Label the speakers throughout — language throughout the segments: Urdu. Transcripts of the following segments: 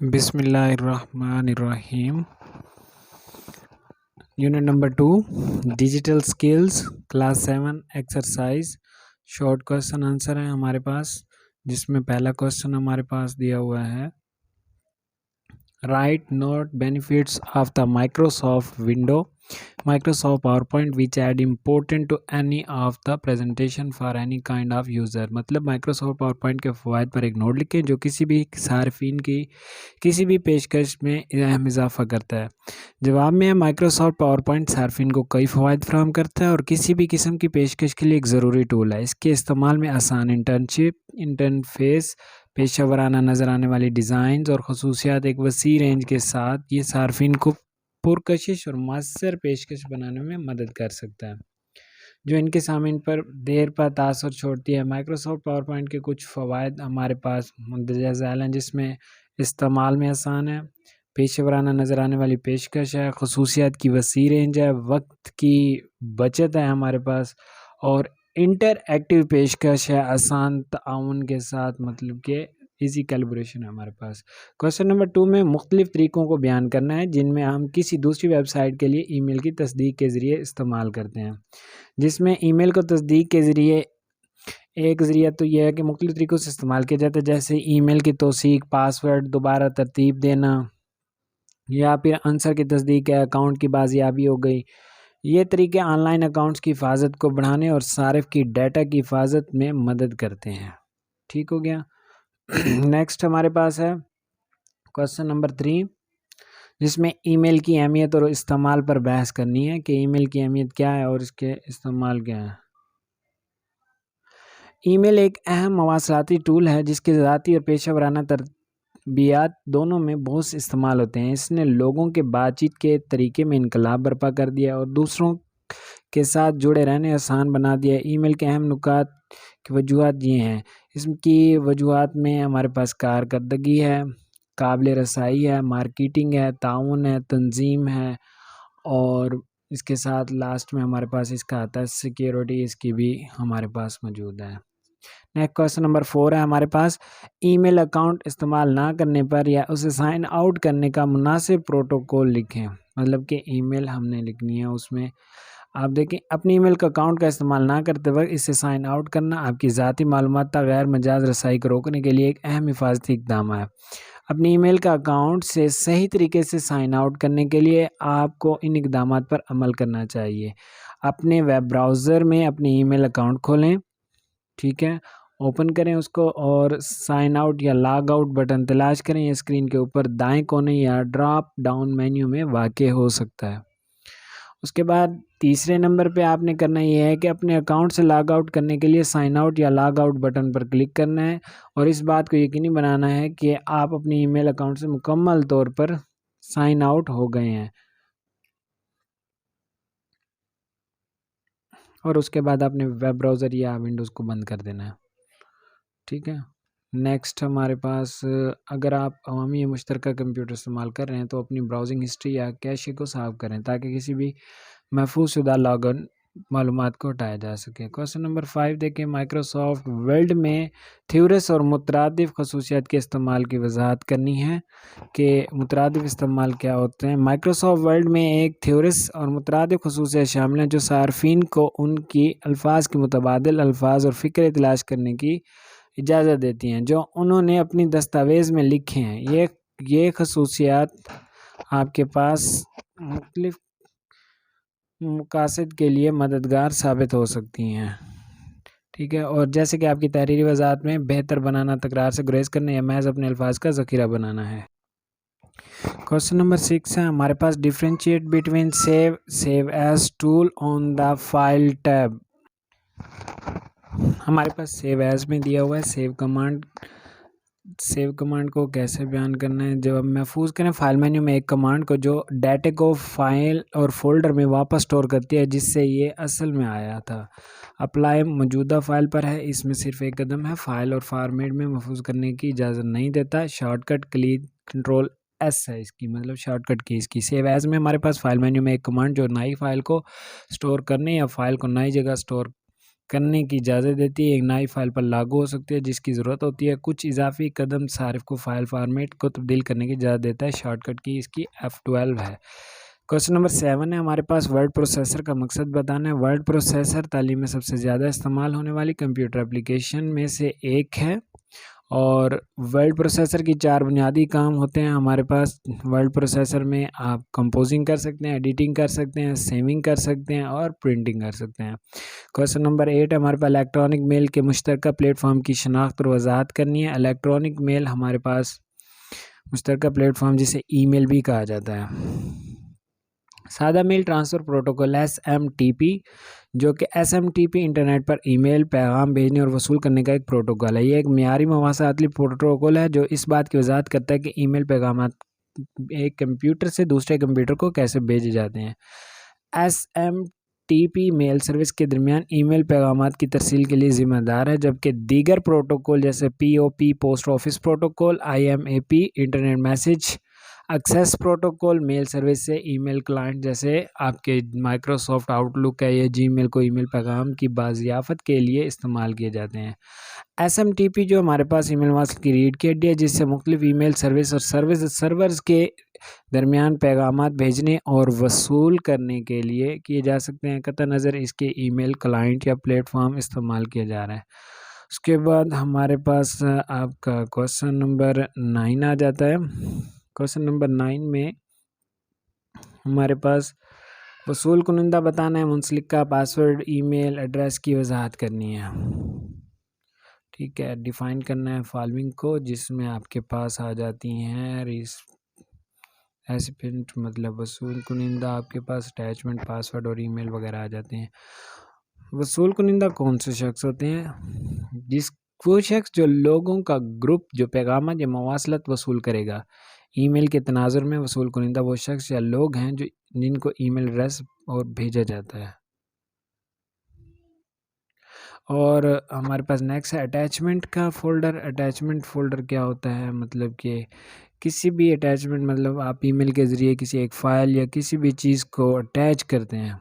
Speaker 1: بسم اللہ الرحمن الرحیم۔ Unit number 2 digital skills class 7 exercise short question answer ہے ہمارے پاس، جس میں پہلا کوسچن ہمارے پاس دیا ہوا ہے write note benefits of the Microsoft window Microsoft PowerPoint وچ add important to any of the presentation for any kind of user. مطلب مائکروسافٹ پاور پوائنٹ کے فوائد پر ایک نوٹ لکھیں جو کسی بھی صارفین کی کسی بھی پیشکش میں اہم اضافہ کرتا ہے۔ جواب میں مائکروسافٹ پاور پوائنٹ صارفین کو کئی فوائد فراہم کرتا ہے اور کسی بھی قسم کی پیشکش کے لیے ایک ضروری ٹول ہے۔ اس کے استعمال میں آسان انٹرفیس، پیشہ ورانہ نظر آنے والی ڈیزائنز اور خصوصیات ایک وسیع رینج کے ساتھ یہ صارفین کو پرکشش اور مؤثر پیشکش بنانے میں مدد کر سکتا ہے، جو ان کے سامعین پر دیر پا تاثر چھوڑتی ہے۔ مائکروسافٹ پاور پوائنٹ کے کچھ فوائد ہمارے پاس مندرجہ ذیل ہیں، جس میں استعمال میں آسان ہے، پیشہ ورانہ نظر آنے والی پیشکش ہے، خصوصیات کی وسیع رینج ہے، وقت کی بچت ہے ہمارے پاس، اور انٹر ایکٹیو پیشکش ہے آسان تعاون کے ساتھ، مطلب کہ ایزی کیلیبریشن ہے ہمارے پاس۔ کوسچن نمبر 2 میں مختلف طریقوں کو بیان کرنا ہے جن میں ہم کسی دوسری ویب سائٹ کے لیے ای میل کی تصدیق کے ذریعے استعمال کرتے ہیں، جس میں ای میل کو تصدیق کے ذریعے ایک ذریعہ تو یہ ہے کہ مختلف طریقوں سے استعمال کیا جاتا ہے، جیسے ای میل کی توثیق، پاسورڈ دوبارہ ترتیب دینا، یا پھر عنصر کی تصدیق ہے، اکاؤنٹ کی بازیابی ہو گئی۔ یہ طریقے آن لائن اکاؤنٹس کی حفاظت کو بڑھانے اور صارف کی ڈیٹا کی حفاظت میں مدد کرتے ہیں۔ ٹھیک ہو گیا۔ نیکسٹ ہمارے پاس ہے کوسچن نمبر 3، جس میں ای میل کی اہمیت اور استعمال پر بحث کرنی ہے کہ ای میل کی اہمیت کیا ہے اور اس کے استعمال کیا ہے۔ ای میل ایک اہم مواصلاتی ٹول ہے جس کے ذاتی اور پیشہ ورانہ تربیات دونوں میں بہت سے استعمال ہوتے ہیں۔ اس نے لوگوں کے بات چیت کے طریقے میں انقلاب برپا کر دیا اور دوسروں کے ساتھ جڑے رہنے آسان بنا دیا۔ ای میل کے اہم نکات کی وجوہات یہ ہیں۔ اس کی وجوہات میں ہمارے پاس کارکردگی ہے، قابل رسائی ہے، مارکیٹنگ ہے، تعاون ہے، تنظیم ہے، اور اس کے ساتھ لاسٹ میں ہمارے پاس اس کا آتا ہے سیکیورٹی، اس کی بھی ہمارے پاس موجود ہے۔ نیکسٹ کوسچن نمبر 4 ہے ہمارے پاس ای میل اکاؤنٹ استعمال نہ کرنے پر یا اسے سائن آؤٹ کرنے کا مناسب پروٹوکول لکھیں۔ مطلب کہ ای میل ہم نے لکھنی ہے، اس میں آپ دیکھیں اپنی ای میل کا اکاؤنٹ کا استعمال نہ کرتے وقت اسے سائن آؤٹ کرنا آپ کی ذاتی معلومات تک غیر مجاز رسائی کو روکنے کے لیے ایک اہم حفاظتی اقدام ہے۔ اپنی ای میل کا اکاؤنٹ سے صحیح طریقے سے سائن آؤٹ کرنے کے لیے آپ کو ان اقدامات پر عمل کرنا چاہیے۔ اپنے ویب براؤزر میں اپنی ای میل اکاؤنٹ کھولیں، ٹھیک ہے، اوپن کریں اس کو، اور سائن آؤٹ یا لاگ آؤٹ بٹن تلاش کریں۔ یہ اسکرین کے اوپر دائیں کونے یا ڈراپ ڈاؤن مینیو میں واقع ہو سکتا ہے۔ اس کے بعد تیسرے نمبر پہ آپ نے کرنا یہ ہے کہ اپنے اکاؤنٹ سے لاگ آؤٹ کرنے کے لیے سائن آؤٹ یا لاگ آؤٹ بٹن پر کلک کرنا ہے، اور اس بات کو یقینی بنانا ہے کہ آپ اپنی ای میل اکاؤنٹ سے مکمل طور پر سائن آؤٹ ہو گئے ہیں، اور اس کے بعد اپنے ویب براؤزر یا ونڈوز کو بند کر دینا ہے۔ ٹھیک ہے۔ نیکسٹ ہمارے پاس اگر آپ عوامی یا مشترکہ کمپیوٹر استعمال کر رہے ہیں تو اپنی براؤزنگ ہسٹری یا کیشے کو صاف کریں تاکہ کسی بھی محفوظ شدہ لاگ ان معلومات کو ہٹایا جا سکے۔ کوسچن نمبر 5 دیکھیں، مائکروسافٹ ورڈ میں تھیورس اور مترادف خصوصیات کے استعمال کی وضاحت کرنی ہے کہ مترادف استعمال کیا ہوتے ہیں۔ مائکروسافٹ ورڈ میں ایک تھیورس اور مترادف خصوصیات شامل ہیں جو صارفین کو ان کی الفاظ کے متبادل الفاظ اور فقرے تلاش کرنے کی اجازت دیتی ہیں جو انہوں نے اپنی دستاویز میں لکھے ہیں۔ یہ خصوصیات آپ کے پاس مختلف مقاصد کے لیے مددگار ثابت ہو سکتی ہیں، ٹھیک ہے، اور جیسے کہ آپ کی تحریری وضاحت میں بہتر بنانا، تکرار سے گریز کرنا یا محض اپنے الفاظ کا ذخیرہ بنانا ہے۔ کوسچن نمبر 6 ہے ہمارے پاس differentiate between save as tool on the file tab. ہمارے پاس سیو ایز میں دیا ہوا ہے سیو کمانڈ کو کیسے بیان کرنا ہے۔ جب ہم محفوظ کریں فائل مینیو میں ایک کمانڈ کو جو ڈیٹا کو فائل اور فولڈر میں واپس سٹور کرتی ہے جس سے یہ اصل میں آیا تھا۔ اپلائی موجودہ فائل پر ہے، اس میں صرف ایک قدم ہے، فائل اور فارمیٹ میں محفوظ کرنے کی اجازت نہیں دیتا۔ شارٹ کٹ کنٹرول ایس ہے اس کی، مطلب شارٹ کٹ کی اس کی۔ سیو ایز میں ہمارے پاس فائل مینیو میں ایک کمانڈ جو نئی فائل کو سٹور کرنے یا فائل کو نئی جگہ سٹور کرنے کی اجازت دیتی ہے، ایک نئی فائل پر لاگو ہو سکتی ہے جس کی ضرورت ہوتی ہے۔ کچھ اضافی قدم صارف کو فائل فارمیٹ کو تبدیل کرنے کی اجازت دیتا ہے۔ شارٹ کٹ کی اس کی F12 ہے۔ کوشچن نمبر 7 ہے ہمارے پاس ورڈ پروسیسر کا مقصد بتانا ہے۔ ورڈ پروسیسر تعلیم میں سب سے زیادہ استعمال ہونے والی کمپیوٹر اپلیکیشن میں سے ایک ہے، اور ورڈ پروسیسر کی 4 بنیادی کام ہوتے ہیں ہمارے پاس۔ ورڈ پروسیسر میں آپ کمپوزنگ کر سکتے ہیں، ایڈیٹنگ کر سکتے ہیں، سیونگ کر سکتے ہیں اور پرنٹنگ کر سکتے ہیں۔ کوشچن نمبر 8 ہمارے پاس الیکٹرانک میل کے مشترکہ پلیٹ فارم کی شناخت اور وضاحت کرنی ہے۔ الیکٹرانک میل ہمارے پاس مشترکہ پلیٹ فارم جسے ای میل بھی کہا جاتا ہے۔ سادہ میل ٹرانسفر پروٹوکول SMTP، جو کہ SMTP انٹرنیٹ پر ای میل پیغام بھیجنے اور وصول کرنے کا ایک پروٹوکول ہے۔ یہ ایک معیاری مواصلاتی پروٹوکول ہے جو اس بات کی وضاحت کرتا ہے کہ ای میل پیغامات ایک کمپیوٹر سے دوسرے کمپیوٹر کو کیسے بھیجے جاتے ہیں۔ SMTP میل سروس کے درمیان ای میل پیغامات کی ترسیل کے لیے ذمہ دار ہے، جبکہ دیگر پروٹوکول جیسے POP post office protocol, IMAP internet message access protocol mail service سے ای میل کلائنٹ جیسے آپ کے مائکروسافٹ آؤٹ لک ہے یا جی میل کو ای میل پیغام کی بازیافت کے لیے استعمال کیے جاتے ہیں۔ SMTP جو ہمارے پاس ای میل مواصلات کی ریڑھ کی ہڈی ہے، جس سے مختلف ای میل سروس اور سرورز کے درمیان پیغامات بھیجنے اور وصول کرنے کے لیے کیے جا سکتے ہیں۔ قطع نظر اس کے ای میل کلائنٹ یا پلیٹ فارم استعمال کیا جا رہا ہے۔ اس کے بعد ہمارے پاس آپ کا کوشچن نمبر 9 آ جاتا ہے۔ کوشچن نمبر 9 میں ہمارے پاس وصول کنندہ بتانا ہے، منسلکہ پاسورڈ ای میل ایڈریس کی وضاحت کرنی ہے۔ ٹھیک ہے، ڈیفائن کرنا ہے فالوئنگ کو، جس میں آپ کے پاس آ جاتی ہیں ریسیپینٹ مطلب وصول کنندہ، آپ کے پاس اٹیچمنٹ پاسورڈ اور ای میل وغیرہ آ جاتے ہیں۔ وصول کنندہ کون سے شخص ہوتے ہیں؟ وہ شخص جو لوگوں کا گروپ جو پیغامات یا مواصلات وصول کرے گا۔ ای میل کے تناظر میں وصول کنندہ وہ شخص یا لوگ ہیں جن کو ای میل ایڈریس اور بھیجا جاتا ہے۔ اور ہمارے پاس نیکسٹ ہے اٹیچمنٹ کا فولڈر۔ اٹیچمنٹ فولڈر کیا ہوتا ہے؟ مطلب کہ کسی بھی اٹیچمنٹ مطلب آپ ای میل کے ذریعے کسی ایک فائل یا کسی بھی چیز کو اٹیچ کرتے ہیں،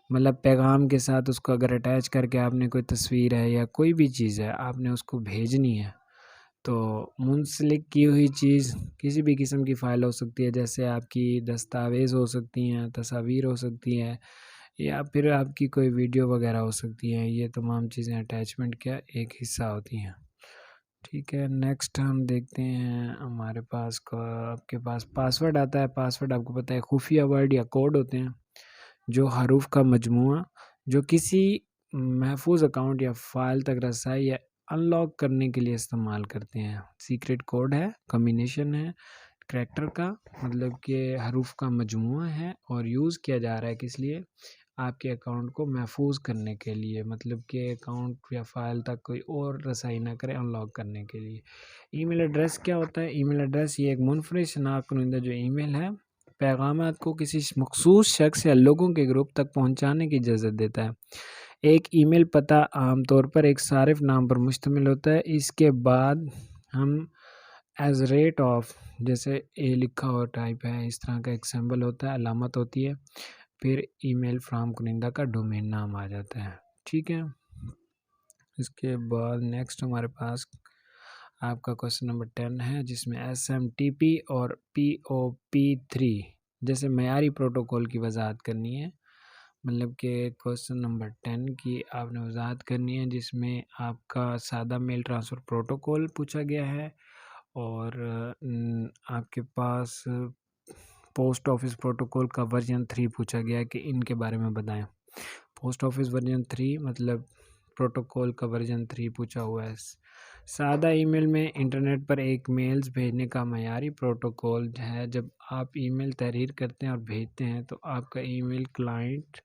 Speaker 1: مطلب پیغام کے ساتھ اس کو اگر اٹیچ کر کے آپ نے کوئی تصویر ہے یا کوئی بھی چیز ہے آپ نے اس کو بھیجنی ہے، تو منسلک کی ہوئی چیز کسی بھی قسم کی فائل ہو سکتی ہے، جیسے آپ کی دستاویز ہو سکتی ہیں، تصاویر ہو سکتی ہیں، یا پھر آپ کی کوئی ویڈیو وغیرہ ہو سکتی ہیں۔ یہ تمام چیزیں اٹیچمنٹ کا ایک حصہ ہوتی ہیں۔ ٹھیک ہے، نیکسٹ ہم دیکھتے ہیں ہمارے پاس آپ کے پاس پاسورڈ آتا ہے۔ پاسورڈ آپ کو پتہ ہے خفیہ ورڈ یا کوڈ ہوتے ہیں جو حروف کا مجموعہ جو کسی محفوظ اکاؤنٹ یا فائل تک رسائی یا ان لاک کرنے کے لیے استعمال کرتے ہیں۔ سیکرٹ کوڈ ہے، کمبینیشن ہے کریکٹر کا، مطلب کہ حروف کا مجموعہ ہے، اور یوز کیا جا رہا ہے کس لیے؟ آپ کے اکاؤنٹ کو محفوظ کرنے کے لیے، مطلب کہ اکاؤنٹ یا فائل تک کوئی اور رسائی نہ کرے، ان لاک کرنے کے لیے۔ ای میل ایڈریس کیا ہوتا ہے؟ ای میل ایڈریس یہ ایک منفرد شناخت کنندہ جو ای میل ہے پیغامات کو کسی مخصوص شخص یا لوگوں کے گروپ تک پہنچانے کی اجازت دیتا ہے۔ ایک ای میل پتہ عام طور پر ایک صارف نام پر مشتمل ہوتا ہے۔ اس کے بعد ہم @ جیسے اے لکھا ہوا ٹائپ ہے، اس طرح کا ایک سمبل ہوتا ہے، علامت ہوتی ہے، پھر ای میل فراہم کنندہ کا ڈومین نام آ جاتا ہے۔ ٹھیک ہے، اس کے بعد نیکسٹ ہمارے پاس آپ کا کوشچن نمبر 10 ہے، جس میں SMTP اور POP3 جیسے معیاری پروٹوکول کی وضاحت کرنی ہے۔ مطلب کہ کوشچن نمبر 10 کی آپ نے وضاحت کرنی ہے، جس میں آپ کا سادہ میل ٹرانسفر پروٹوکول پوچھا گیا ہے، اور آپ کے پاس پوسٹ آفس پروٹوکول کا ورژن 3 پوچھا گیا ہے کہ ان کے بارے میں بتائیں۔ پوسٹ آفس ورژن 3 مطلب پروٹوکول کا ورژن 3 پوچھا ہوا ہے۔ سادہ ای میل میں انٹرنیٹ پر ایک میلز بھیجنے کا معیاری پروٹوکول ہے۔ جب آپ ای میل تحریر کرتے ہیں اور بھیجتے ہیں تو آپ کا ای میل کلائنٹ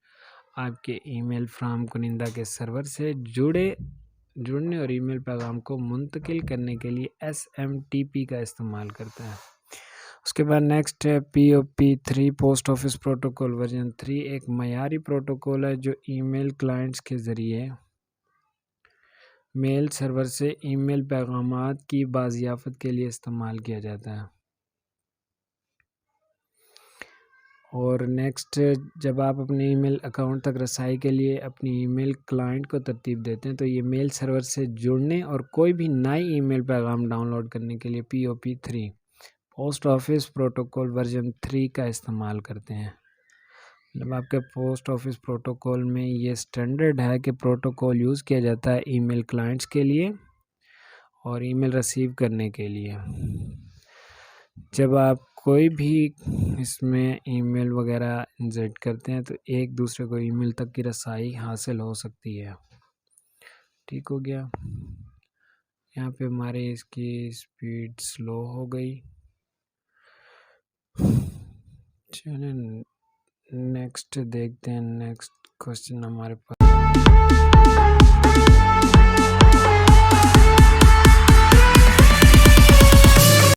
Speaker 1: آپ کے ای میل فراہم کنندہ کے سرور سے جڑنے اور ای میل پیغام کو منتقل کرنے کے لیے SMTP کا استعمال کرتا ہے۔ اس کے بعد نیکسٹ ہے POP3 post office protocol version 3 ایک معیاری پروٹوکول ہے جو ای میل کلائنٹس کے ذریعے میل سرور سے ای میل پیغامات کی بازیافت کے لیے استعمال کیا جاتا ہے۔ اور نیکسٹ جب آپ اپنے ای میل اکاؤنٹ تک رسائی کے لیے اپنی ای میل کلائنٹ کو ترتیب دیتے ہیں تو یہ میل سرور سے جڑنے اور کوئی بھی نئی ای میل پیغام ڈاؤن لوڈ کرنے کے لیے POP3 post office protocol version 3 کا استعمال کرتے ہیں۔ مطلب آپ کے پوسٹ آفس پروٹوکول میں یہ سٹینڈرڈ ہے کہ پروٹوکول یوز کیا جاتا ہے ای میل کلائنٹس کے لیے اور ای میل ریسیو کرنے کے لیے۔ جب آپ کوئی بھی اس میں ای میل وغیرہ انسرٹ کرتے ہیں تو ایک دوسرے کو ای میل تک کی رسائی حاصل ہو سکتی ہے۔ ٹھیک ہو گیا، یہاں پہ ہمارے اس کی سپیڈ سلو ہو گئی۔ چلیں نیکسٹ دیکھتے ہیں، نیکسٹ کوسچن ہمارے پاس